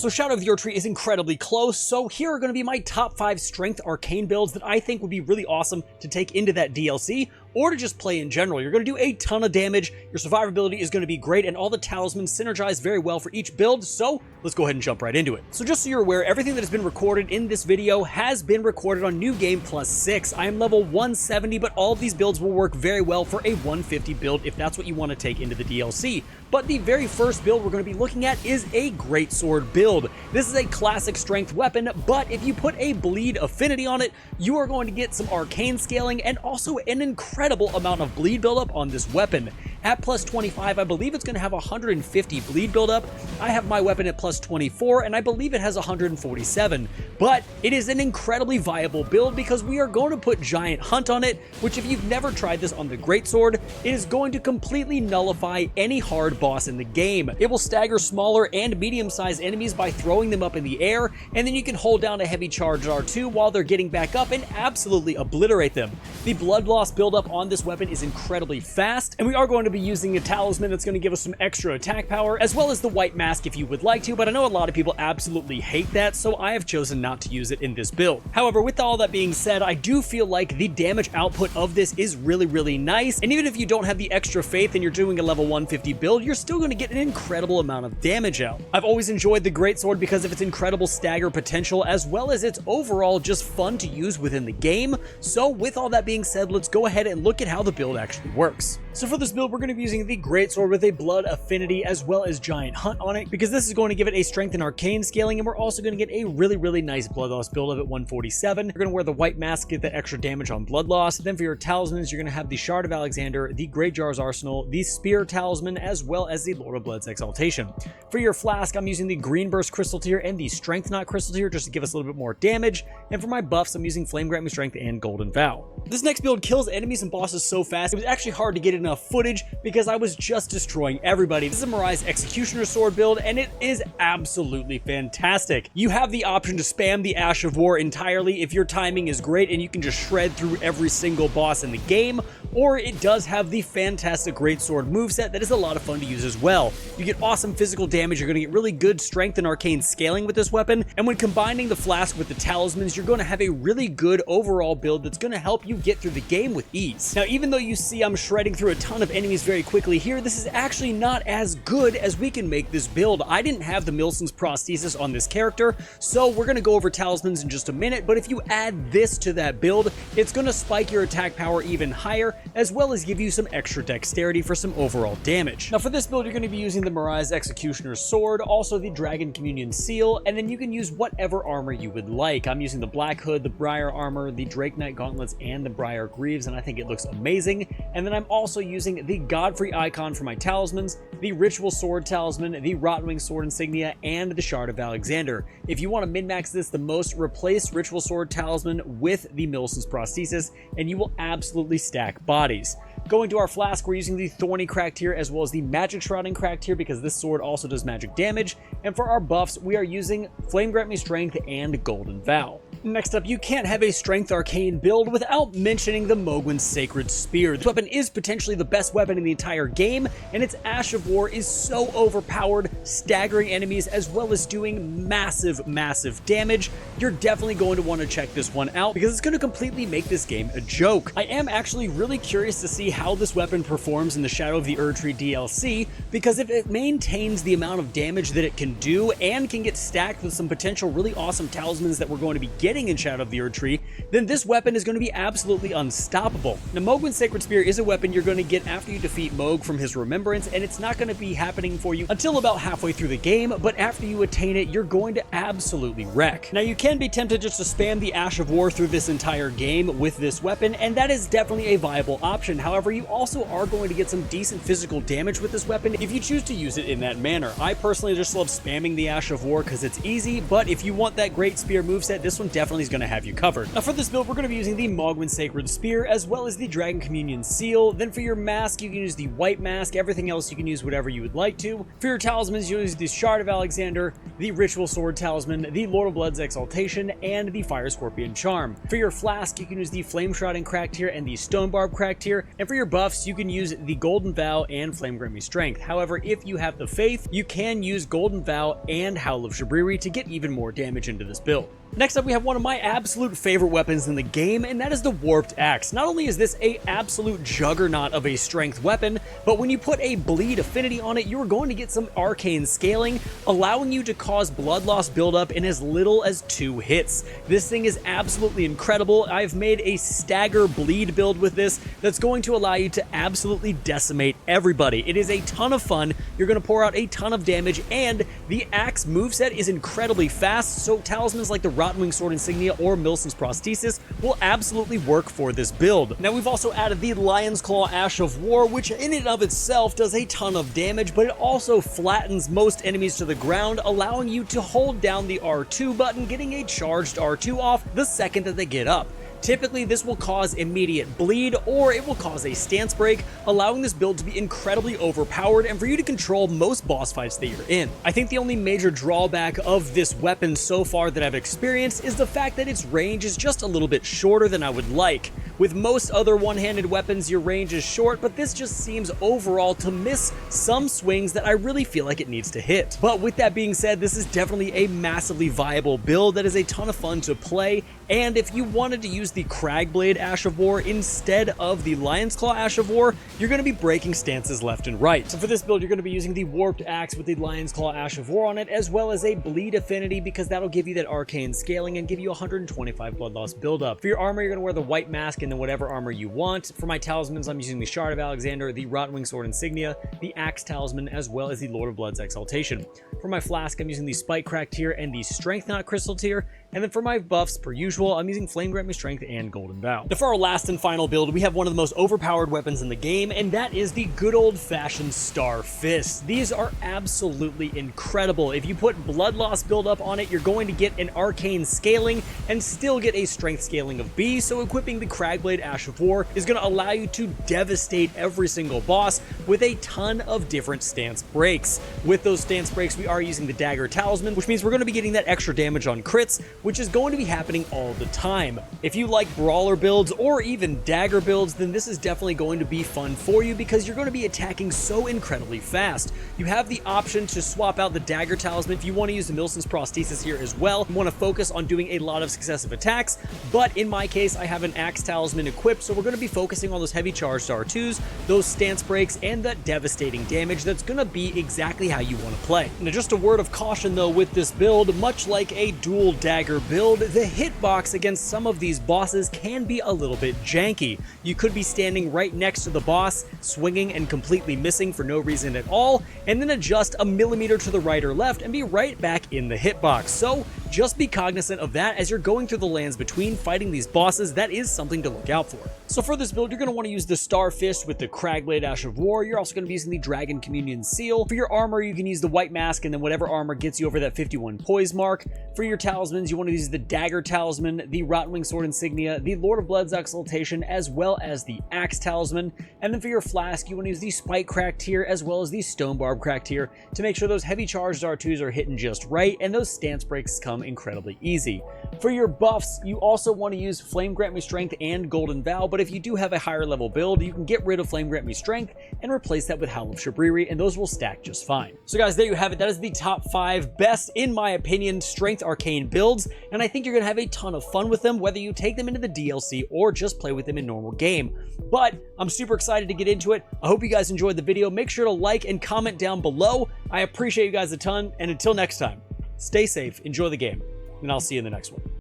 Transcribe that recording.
So Shadow of the Erdtree is incredibly close, so here are going to be my top 5 Strength Arcane builds that I think would be really awesome to take into that DLC, or to just play in general. You're going to do a ton of damage, your survivability is going to be great, and all the talismans synergize very well for each build, so let's go ahead and jump right into it. So just so you're aware, everything that has been recorded in this video has been recorded on New Game Plus 6. I am level 170, but all of these builds will work very well for a 150 build if that's what you want to take into the DLC. But the very first build we're going to be looking at is a Greatsword build. This is a classic strength weapon, but if you put a bleed affinity on it, you are going to get some arcane scaling and also an incredible amount of bleed buildup on this weapon. At plus 25, I believe it's going to have 150 bleed buildup. I have my weapon at plus 24, and I believe it has 147. But it is an incredibly viable build because we are going to put Giant Hunt on it, which if you've never tried this on the Greatsword, it is going to completely nullify any hard boss in the game. It will stagger smaller and medium-sized enemies by throwing them up in the air, and then you can hold down a heavy charge R2 while they're getting back up and absolutely obliterate them. The blood loss buildup on this weapon is incredibly fast, and we are going to be using a talisman that's going to give us some extra attack power, as well as the white mask if you would like to, but I know a lot of people absolutely hate that, so I have chosen not to use it in this build. However, with all that being said, I do feel like the damage output of this is really nice, and even if you don't have the extra faith and you're doing a level 150 build, you're still going to get an incredible amount of damage out. I've always enjoyed the Greatsword because of its incredible stagger potential, as well as its overall just fun to use within the game. So with all that being said, let's go ahead and look at how the build actually works. So for this build, we're going to be using the Greatsword with a Blood Affinity as well as Giant Hunt on it, because this is going to give it a Strength and Arcane scaling, and we're also going to get a really nice Blood Loss build of at 147. You're going to wear the white mask, get that extra damage on Blood Loss. Then for your talismans, you're going to have the Shard of Alexander, the Great Jar's Arsenal, the Spear Talisman, as well as the Lord of Blood's Exaltation. For your flask, I'm using the Green Burst Crystal Tier and the Strength Knot Crystal Tier just to give us a little bit more damage. And for my buffs, I'm using Flame Grant Me Strength and Golden Vow. This next build kills enemies and bosses so fast, it was actually hard to get enough footage because I was just destroying everybody. This is a Marais Executioner Sword build, and it is absolutely fantastic. You have the option to spam the Ash of War entirely if your timing is great and you can just shred through every single boss in the game, or it does have the fantastic Greatsword moveset that is a lot of fun to use as well. You get awesome physical damage, you're going to get really good strength and arcane scaling with this weapon, and when combining the flask with the talismans, you're going to have a really good overall build that's going to help you get through the game with ease. Now, even though you see I'm shredding through a ton of enemies very quickly here, this is actually not as good as we can make this build. I didn't have the Milson's prosthesis on this character, so we're going to go over talismans in just a minute, but if you add this to that build, it's going to spike your attack power even higher, as well as give you some extra dexterity for some overall damage. Now for this build, you're going to be using the Marais Executioner's Sword, also the Dragon Communion Seal, and then you can use whatever armor you would like. I'm using the Black Hood, the Briar Armor, the Drake Knight Gauntlets, and the Briar Greaves, and I think it looks amazing. And then I'm also using the Godfrey Icon for my talismans, the Ritual Sword Talisman, the Rotwing Sword Insignia, and the Shard of Alexander. If you want to min-max this the most, replace Ritual Sword Talisman with the Milson's prosthesis, and you will absolutely stack bodies. Going to our flask, we're using the Thorny Crack tier as well as the Magic Shrouding Crack tier because this sword also does magic damage. And for our buffs, we are using Flame Grant Me Strength and Golden Vow. Next up, you can't have a Strength Arcane build without mentioning the Mohgwyn Sacred Spear. This weapon is potentially the best weapon in the entire game, and its Ash of War is so overpowered, staggering enemies as well as doing massive damage. You're definitely going to want to check this one out because it's going to completely make this game a joke. I am actually really curious to see how this weapon performs in the Shadow of the Erdtree DLC, because if it maintains the amount of damage that it can do and can get stacked with some potential really awesome talismans that we're going to be getting in Shadow of the Erdtree, then this weapon is going to be absolutely unstoppable. Now, Mohgwyn Sacred Spear is a weapon you're going to get after you defeat Mohg from his remembrance, and it's not going to be happening for you until about halfway through the game, but after you attain it, you're going to absolutely wreck. Now, you can be tempted just to spam the Ash of War through this entire game with this weapon, and that is definitely a viable option. However, you also are going to get some decent physical damage with this weapon if you choose to use it in that manner. I personally just love spamming the Ash of War because it's easy, but if you want that Great Spear moveset, this one definitely is going to have you covered. Now for this build, we're going to be using the Mohgwyn Sacred Spear as well as the Dragon Communion Seal. Then for your mask, you can use the white mask. Everything else, you can use whatever you would like to. For your talismans, you'll use the Shard of Alexander, the Ritual Sword Talisman, the Lord of Blood's Exaltation, and the Fire Scorpion Charm. For your flask, you can use the Flame Shrouding Crack tier and the Stone Barb Crack tier. And for your buffs, you can use the Golden Vow and Flame Grant Me Strength. However, if you have the faith, you can use Golden Vow and Howl of Shabriri to get even more damage into this build. Next up, we have one of my absolute favorite weapons in the game, and that is the Warped Axe. Not only is this a absolute juggernaut of a strength weapon, but when you put a bleed affinity on it, you're going to get some arcane scaling, allowing you to cause blood loss buildup in as little as 2 hits. This thing is absolutely incredible. I've made a stagger bleed build with this that's going to allow you to absolutely decimate everybody. It is a ton of fun. You're going to pour out a ton of damage, and the axe moveset is incredibly fast, so talismans like the Rottenwing Sword Insignia or Milson's Prosthesis will absolutely work for this build. Now, we've also added the Lion's Claw Ash of War, which in and of itself does a ton of damage, but it also flattens most enemies to the ground, allowing you to hold down the R2 button, getting a charged R2 off the second that they get up. Typically, this will cause immediate bleed, or it will cause a stance break, allowing this build to be incredibly overpowered and for you to control most boss fights that you're in. I think the only major drawback of this weapon so far that I've experienced is the fact that its range is just a little bit shorter than I would like. With most other one-handed weapons, your range is short, but this just seems overall to miss some swings that I really feel like it needs to hit. But with that being said, this is definitely a massively viable build that is a ton of fun to play, and if you wanted to use the Cragblade Ash of War instead of the Lion's Claw Ash of War, you're going to be breaking stances left and right. So for this build, you're going to be using the Warped Axe with the Lion's Claw Ash of War on it, as well as a Bleed Affinity, because that'll give you that arcane scaling and give you 125 blood loss buildup. For your armor, you're going to wear the White Mask and then whatever armor you want. For my talismans, I'm using the Shard of Alexander, the Rottenwing Sword Insignia, the Axe Talisman, as well as the Lord of Blood's Exaltation. For my flask, I'm using the Spike Crack tier and the Strength Knot Crystal tier. And then for my buffs, per usual, I'm using Flame Grant Me Strength and Golden Vow. Now for our last and final build, we have one of the most overpowered weapons in the game, and that is the good old-fashioned Star Fist. These are absolutely incredible. If you put blood loss buildup on it, you're going to get an arcane scaling and still get a strength scaling of B, so equipping the Cragblade Ash of War is going to allow you to devastate every single boss with a ton of different stance breaks. With those stance breaks, we are using the Dagger Talisman, which means we're going to be getting that extra damage on crits, which is going to be happening all the time. If you like brawler builds or even dagger builds, then this is definitely going to be fun for you because you're going to be attacking so incredibly fast. You have the option to swap out the Dagger Talisman if you want to use the Milson's Prosthesis here as well. You want to focus on doing a lot of successive attacks, but in my case, I have an Axe Talisman equipped, so we're going to be focusing on those heavy charged R2s, those stance breaks, and that devastating damage that's going to be exactly how you want to play. Now, just a word of caution though with this build, much like a dual dagger build, the hitbox against some of these bosses can be a little bit janky. You could be standing right next to the boss, swinging and completely missing for no reason at all, and then adjust a millimeter to the right or left and be right back in the hitbox. So just be cognizant of that as you're going through the lands between fighting these bosses. That is something to look out for. So for this build, you're going to want to use the Star Fist with the Cragblade Ash of War. You're also going to be using the Dragon Communion Seal. For your armor, you can use the White Mask and then whatever armor gets you over that 51 poise mark. For your talismans, you want to use the Dagger Talisman, the Rottenwing Sword Insignia, the Lord of Blood's Exaltation, as well as the Axe Talisman. And then for your flask, you want to use the Spike Crack tier as well as the Stone Barb Crack tier to make sure those heavy charged R2s are hitting just right and those stance breaks come incredibly easy. For your buffs, you also want to use Flame Grant Me Strength and Golden Vow, but if you do have a higher level build, you can get rid of Flame Grant Me Strength and replace that with Howl of Shabriri, and those will stack just fine. So guys, there you have it. That is the top 5 best, in my opinion, Strength Arcane builds, and I think you're going to have a ton of fun with them, whether you take them into the DLC or just play with them in normal game. But I'm super excited to get into it. I hope you guys enjoyed the video. Make sure to like and comment down below. I appreciate you guys a ton, and until next time, stay safe, enjoy the game, and I'll see you in the next one.